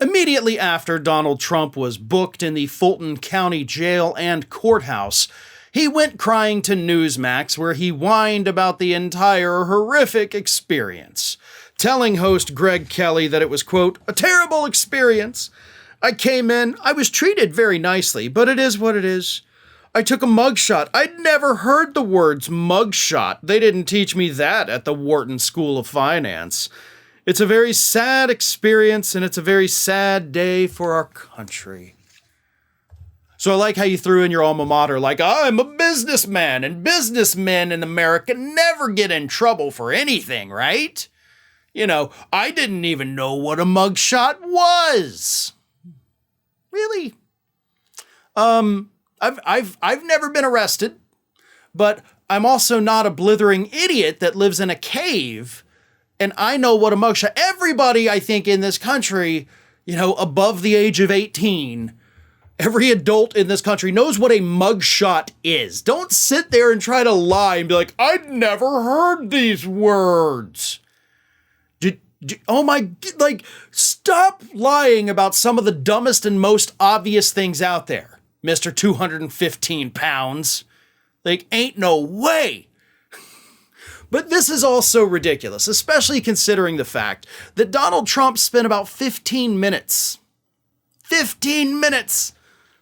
Immediately after Donald Trump was booked in the Fulton County Jail and courthouse, he went crying to Newsmax, where he whined about the entire horrific experience, telling host Greg Kelly that it was, quote, a terrible experience. I came in, I was treated very nicely, but it is what it is. I took a mugshot. I'd never heard the words mugshot. They didn't teach me that at the Wharton School of Finance. It's a very sad experience, and it's a very sad day for our country. So I like how you threw in your alma mater, like, I'm a businessman, and businessmen in America never get in trouble for anything, right? You know, I didn't even know what a mugshot was. Really? I've never been arrested, but I'm also not a blithering idiot that lives in a cave, and I know what a mugshot. Everybody, I think, in this country, you know, above the age of 18, every adult in this country knows what a mugshot is. Don't sit there and try to lie and be like, I'd never heard these words. Stop lying about some of the dumbest and most obvious things out there, Mr. 215 pounds. Like, ain't no way. But this is also ridiculous, especially considering the fact that Donald Trump spent about 15 minutes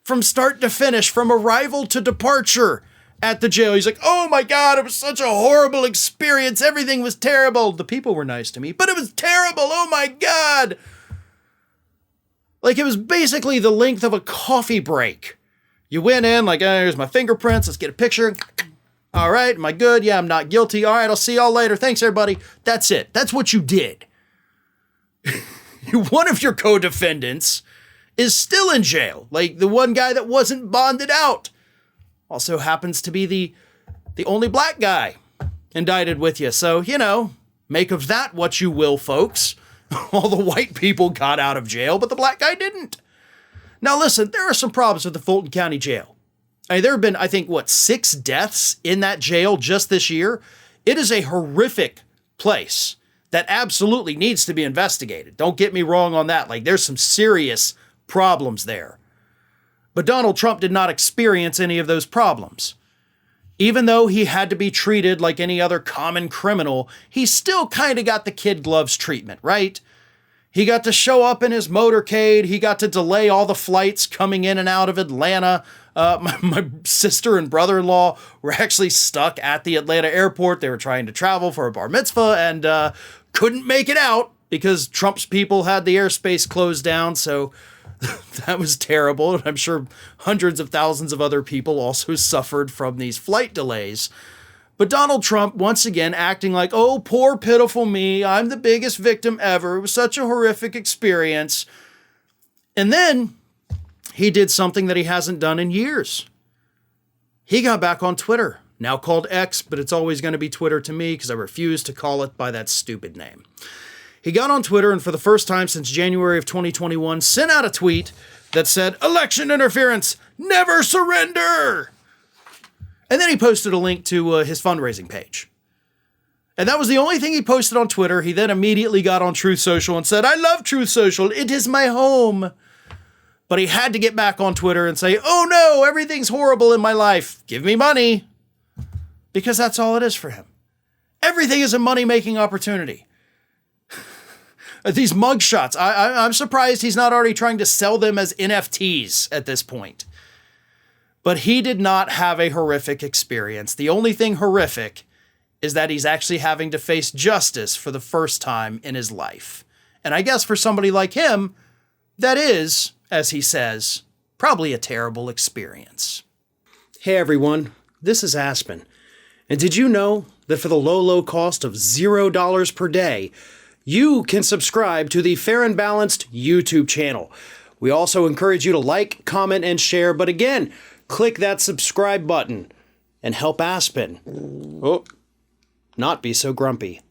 from start to finish, from arrival to departure at the jail. He's like, oh my God, it was such a horrible experience. Everything was terrible. The people were nice to me, but it was terrible. Oh my God. Like, it was basically the length of a coffee break. You went in like, here's my fingerprints. Let's get a picture. All right, am I good? Yeah, I'm not guilty. All right, I'll see y'all later. Thanks, everybody. That's it. That's what you did. One of your co-defendants is still in jail. Like, the one guy that wasn't bonded out also happens to be the only black guy indicted with you. So, you know, make of that what you will, folks. All the white people got out of jail, but the black guy didn't. Now, listen, there are some problems with the Fulton County Jail. I mean, there have been, I think, 6 deaths in that jail just this year. It is a horrific place that absolutely needs to be investigated. Don't get me wrong on that. Like, there's some serious problems there. But Donald Trump did not experience any of those problems. Even though he had to be treated like any other common criminal, he still kind of got the kid gloves treatment, right? He got to show up in his motorcade. He got to delay all the flights coming in and out of Atlanta. My sister and brother-in-law were actually stuck at the Atlanta airport. They were trying to travel for a bar mitzvah and couldn't make it out because Trump's people had the airspace closed down. So that was terrible. And I'm sure hundreds of thousands of other people also suffered from these flight delays. But Donald Trump, once again, acting like, oh, poor, pitiful me. I'm the biggest victim ever. It was such a horrific experience. And then he did something that he hasn't done in years. He got back on Twitter, now called X, but it's always going to be Twitter to me because I refuse to call it by that stupid name. He got on Twitter and for the first time since January of 2021, sent out a tweet that said, election interference, never surrender. And then he posted a link to his fundraising page. And that was the only thing he posted on Twitter. He then immediately got on Truth Social and said, I love Truth Social. It is my home. But he had to get back on Twitter and say, oh no, everything's horrible in my life. Give me money. Because that's all it is for him. Everything is a money-making opportunity. These mugshots, I'm surprised he's not already trying to sell them as NFTs at this point. But he did not have a horrific experience. The only thing horrific is that he's actually having to face justice for the first time in his life. And I guess for somebody like him, that is, as he says, probably a terrible experience. Hey everyone, this is Aspen. And did you know that for the low cost of $0 per day, you can subscribe to the Fair and Balanced YouTube channel. We also encourage you to like, comment, and share. But again, click that subscribe button and help Aspen not be so grumpy.